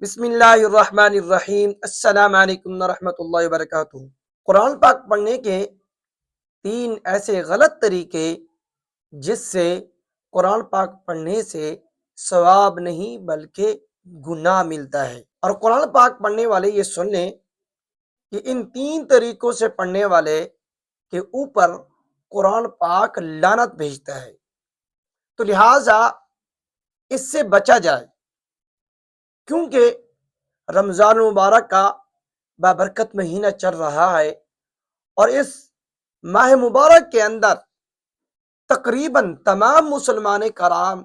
بسم اللہ الرحمن الرحیم۔ السلام علیکم ورحمۃ اللہ وبرکاتہ۔ قرآن پاک پڑھنے کے تین ایسے غلط طریقے جس سے قرآن پاک پڑھنے سے ثواب نہیں بلکہ گناہ ملتا ہے، اور قرآن پاک پڑھنے والے یہ سن لیں کہ ان تین طریقوں سے پڑھنے والے کے اوپر قرآن پاک لعنت بھیجتا ہے، تو لہٰذا اس سے بچا جائے، کیونکہ رمضان مبارک کا بابرکت مہینہ چل رہا ہے، اور اس ماہ مبارک کے اندر تقریباً تمام مسلمان کرام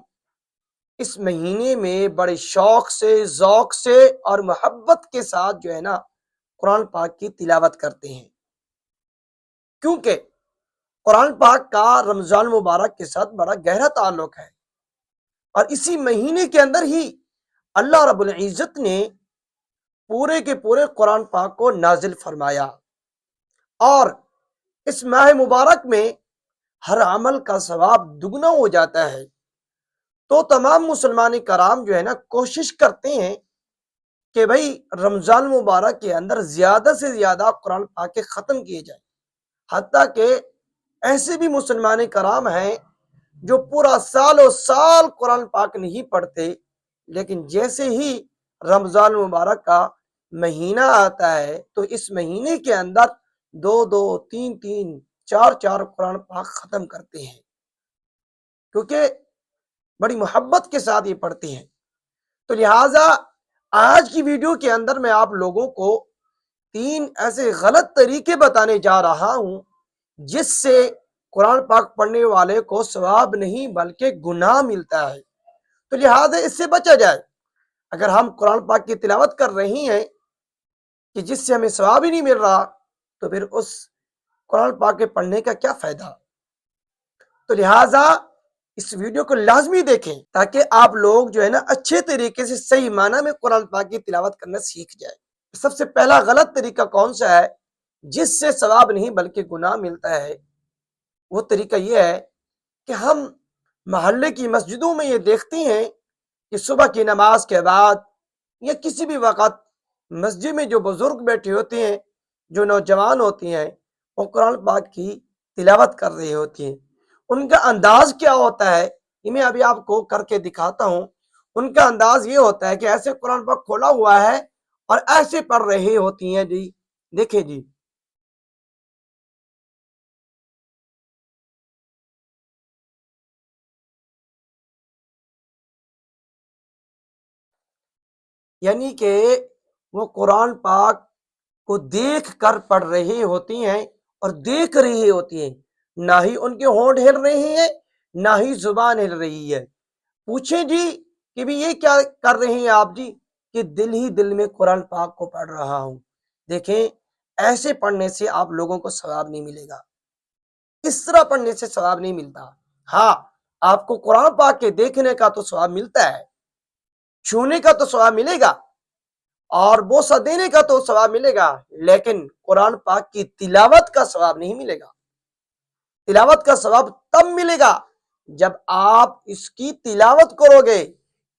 اس مہینے میں بڑے شوق سے، ذوق سے اور محبت کے ساتھ قرآن پاک کی تلاوت کرتے ہیں، کیونکہ قرآن پاک کا رمضان مبارک کے ساتھ بڑا گہرا تعلق ہے، اور اسی مہینے کے اندر ہی اللہ رب العزت نے پورے کے پورے قرآن پاک کو نازل فرمایا، اور اس ماہ مبارک میں ہر عمل کا ثواب دگنا ہو جاتا ہے۔ تو تمام مسلمان کرام کوشش کرتے ہیں کہ بھئی رمضان مبارک کے اندر زیادہ سے زیادہ قرآن پاک کے ختم کیے جائیں، حتیٰ کہ ایسے بھی مسلمان کرام ہیں جو پورا سال و سال قرآن پاک نہیں پڑھتے، لیکن جیسے ہی رمضان مبارک کا مہینہ آتا ہے تو اس مہینے کے اندر دو دو، تین تین، چار چار قرآن پاک ختم کرتے ہیں، کیونکہ بڑی محبت کے ساتھ یہ پڑھتے ہیں۔ تو لہٰذا آج کی ویڈیو کے اندر میں آپ لوگوں کو تین ایسے غلط طریقے بتانے جا رہا ہوں جس سے قرآن پاک پڑھنے والے کو ثواب نہیں بلکہ گناہ ملتا ہے، تو لہٰذا اس سے بچا جائے۔ اگر ہم قرآن پاک کی تلاوت کر رہی ہیں کہ جس سے ہمیں ثواب ہی نہیں مل رہا، تو پھر اس قرآن پاک کے پڑھنے کا کیا فائدہ؟ تو لہٰذا اس ویڈیو کو لازمی دیکھیں تاکہ آپ لوگ اچھے طریقے سے صحیح معنی میں قرآن پاک کی تلاوت کرنا سیکھ جائیں۔ سب سے پہلا غلط طریقہ کون سا ہے جس سے ثواب نہیں بلکہ گناہ ملتا ہے؟ وہ طریقہ یہ ہے کہ ہم محلے کی مسجدوں میں یہ دیکھتے ہیں کہ صبح کی نماز کے بعد یا کسی بھی وقت مسجد میں جو بزرگ بیٹھے ہوتے ہیں، جو نوجوان ہوتے ہیں، وہ قرآن پاک کی تلاوت کر رہے ہوتے ہیں۔ ان کا انداز کیا ہوتا ہے یہ میں ابھی آپ کو کر کے دکھاتا ہوں۔ ان کا انداز یہ ہوتا ہے کہ ایسے قرآن پاک کھولا ہوا ہے اور ایسے پڑھ رہے ہوتی ہیں۔ جی دیکھیں جی، یعنی کہ وہ قرآن پاک کو دیکھ کر پڑھ رہے ہوتی ہیں اور دیکھ رہی ہوتی ہیں، نہ ہی ان کے ہونٹ ہل رہے ہیں نہ ہی زبان ہل رہی ہے۔ پوچھیں جی کہ بھی یہ کیا کر رہے ہیں آپ؟ جی کہ دل ہی دل میں قرآن پاک کو پڑھ رہا ہوں۔ دیکھیں ایسے پڑھنے سے آپ لوگوں کو ثواب نہیں ملے گا، اس طرح پڑھنے سے ثواب نہیں ملتا۔ ہاں، آپ کو قرآن پاک کے دیکھنے کا تو ثواب ملتا ہے، چھونے کا تو ثواب ملے گا، اور بوسہ دینے کا تو ثواب ملے گا، لیکن قرآن پاک کی تلاوت کا ثواب نہیں ملے گا۔ تلاوت کا ثواب تب ملے گا جب آپ اس کی تلاوت کرو گے،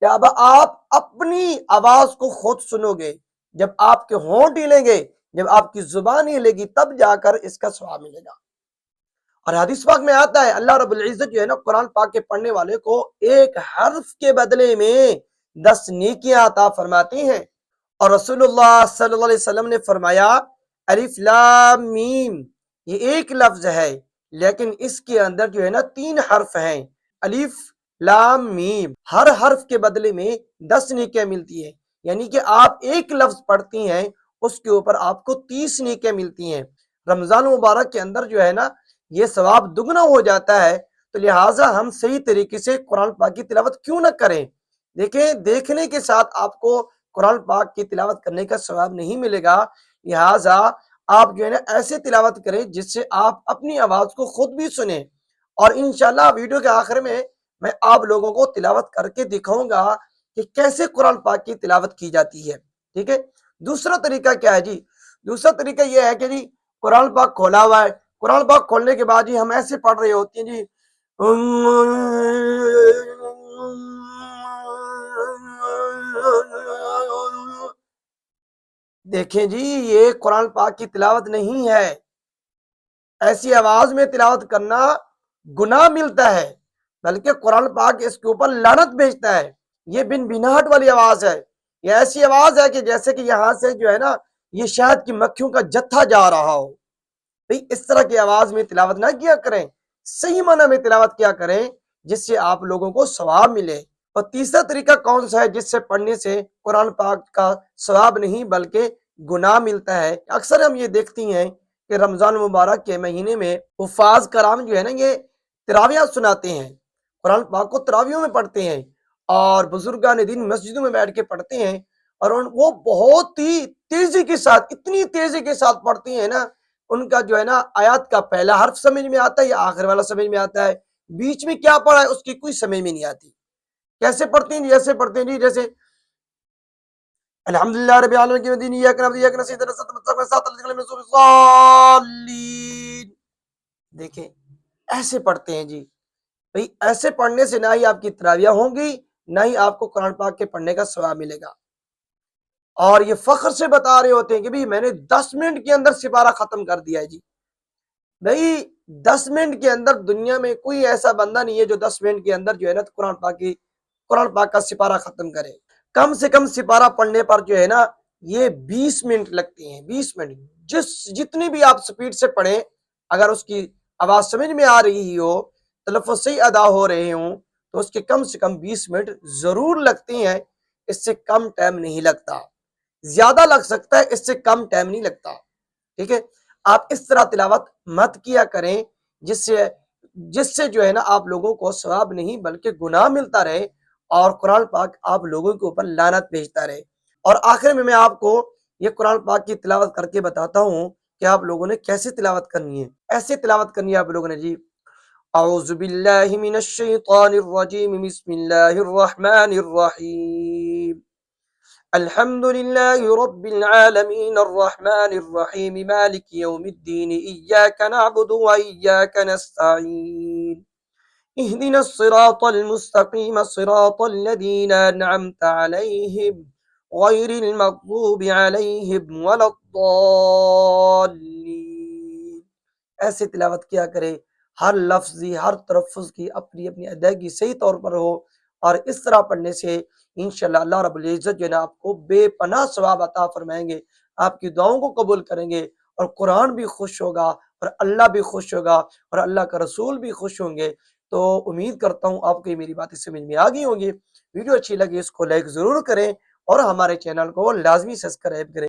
جب آپ اپنی آواز کو خود سنو گے، جب آپ کے ہونٹ ہلیں گے، جب آپ کی زبان ہلے گی، تب جا کر اس کا ثواب ملے گا۔ اور حدیث پاک میں آتا ہے اللہ رب العزت قرآن پاک کے پڑھنے والے کو ایک حرف کے بدلے میں 10 نیکیاں عطا فرماتے ہیں، اور رسول اللہ صلی اللہ علیہ وسلم نے فرمایا الف لام میم، یہ ایک لفظ ہے لیکن اس کے اندر 3 حرف ہیں، الف لام میم، ہر حرف کے بدلے میں 10 نیکیاں ملتی ہیں، یعنی کہ آپ ایک لفظ پڑھتی ہیں اس کے اوپر آپ کو 30 نیکیاں ملتی ہیں۔ رمضان مبارک کے اندر یہ ثواب دگنا ہو جاتا ہے، تو لہٰذا ہم صحیح طریقے سے قرآن پاک کی تلاوت کیوں نہ کریں؟ دیکھیں دیکھنے کے ساتھ آپ کو قرآن پاک کی تلاوت کرنے کا ثواب نہیں ملے گا، لہٰذا آپ ایسے تلاوت کریں جس سے آپ اپنی آواز کو خود بھی سنیں، اور انشاءاللہ ویڈیو کے آخر میں آپ لوگوں کو تلاوت کر کے دکھاؤں گا کہ کیسے قرآن پاک کی تلاوت کی جاتی ہے، ٹھیک ہے؟ دوسرا طریقہ کیا ہے جی؟ دوسرا طریقہ یہ ہے کہ جی قرآن پاک کھولا ہوا ہے، قرآن پاک کھولنے کے بعد جی ہم ایسے پڑھ رہے ہوتے ہیں جی دیکھیں جی، یہ قرآن پاک کی تلاوت نہیں ہے، ایسی آواز میں تلاوت کرنا گناہ ملتا ہے، بلکہ قرآن پاک اس کے اوپر لعنت بھیجتا ہے۔ یہ بن بناہٹ والی آواز ہے، یہ ایسی آواز ہے کہ جیسے کہ یہاں سے جو ہے نا یہ شہد کی مکھیوں کا جتھا جا رہا ہو۔ بھئی اس طرح کی آواز میں تلاوت نہ کیا کریں، صحیح معنی میں تلاوت کیا کریں جس سے آپ لوگوں کو ثواب ملے۔ اور تیسرا طریقہ کون سا ہے جس سے پڑھنے سے قرآن پاک کا ثواب نہیں بلکہ گناہ ملتا ہے؟ اکثر ہم یہ دیکھتی ہیں کہ رمضان مبارک کے مہینے میں حفاظ کرام جو ہے نا یہ تراویح سناتے ہیں، قرآن پاک کو تراویحوں میں پڑھتے ہیں، اور بزرگان دین مسجدوں میں بیٹھ کے پڑھتے ہیں، اور وہ بہت ہی تیزی کے ساتھ، اتنی تیزی کے ساتھ پڑھتے ہیں نا، ان کا جو ہے نا آیات کا پہلا حرف سمجھ میں آتا ہے یا آخر والا سمجھ میں آتا ہے، بیچ میں کیا پڑھا ہے اس کی کوئی سمجھ میں نہیں آتی۔ کیسے پڑھتے ہیں؟ جیسے پڑھتے ہیں جیسے الحمدللہ رب العالمین کی دین ایاک نعبد و ایاک نستعین اهدنا الصراط المستقیم۔ دیکھیں ایسے پڑھتے ہیں جی، بھئی ایسے پڑھنے سے نہ ہی آپ کی تراویح ہوں گی، نہ ہی آپ کو قرآن پاک کے پڑھنے کا ثواب ملے گا، اور یہ فخر سے بتا رہے ہوتے ہیں کہ بھئی میں نے 10 منٹ کے اندر سپارہ ختم کر دیا ہے جی۔ بھئی 10 منٹ کے اندر دنیا میں کوئی ایسا بندہ نہیں ہے جو 10 منٹ کے اندر جو ہے نا قرآن پاک کا سپارہ ختم کرے۔ کم سے کم سپارہ پڑھنے پر جو ہے نا یہ 20 منٹ لگتے ہیں، 20 منٹ۔ جتنی بھی آپ سپیڈ سے پڑھیں، اگر اس کی آواز سمجھ میں آ رہی ہو، تلفظ صحیح ادا ہو رہے ہوں، تو اس کے کم سے کم 20 منٹ ضرور لگتے ہیں، اس سے کم ٹائم نہیں لگتا۔ زیادہ لگ سکتا ہے، اس سے کم ٹائم نہیں لگتا، ٹھیک ہے؟ آپ اس طرح تلاوت مت کیا کریں جس سے جو ہے نا آپ لوگوں کو ثواب نہیں بلکہ گناہ ملتا رہے، اور قرآن پاک آپ لوگوں کے اوپر لعنت بھیجتا رہے۔ اور آخر میں آپ کو یہ قرآن پاک کی تلاوت کر کے بتاتا ہوں کہ آپ لوگوں نے کیسے تلاوت کرنی ہے۔ ایسے تلاوت کرنی ہے آپ لوگوں نے جی، اعوذ باللہ من الشیطان الرجیم، بسم اللہ الرحمن الرحیم، الحمد للہ رب العالمین الرحمن الرحیم مالک یوم الدین، ایاک نعبد و ایاک نستعین، اهدنا الصراط المستقیم صراط الذین انعمت علیہم غیر المغضوب علیہم ولا الضالین۔ ایسے تلاوت کیا کرے، ہر لفظی ہر تلفظ کی اپنی اپنی ادائیگی صحیح طور پر ہو، اور اس طرح پڑھنے سے انشاءاللہ اللہ رب العزت جو ہے نا آپ کو بے پناہ ثواب عطا فرمائیں گے، آپ کی دعاؤں کو قبول کریں گے، اور قرآن بھی خوش ہوگا، اور اللہ بھی خوش ہوگا، اور اللہ کا رسول بھی خوش ہوں گے۔ تو امید کرتا ہوں آپ کو یہ میری باتیں سمجھ میں آ گئی ہوں گی۔ ویڈیو اچھی لگی اس کو لائک ضرور کریں، اور ہمارے چینل کو لازمی سبسکرائب کریں۔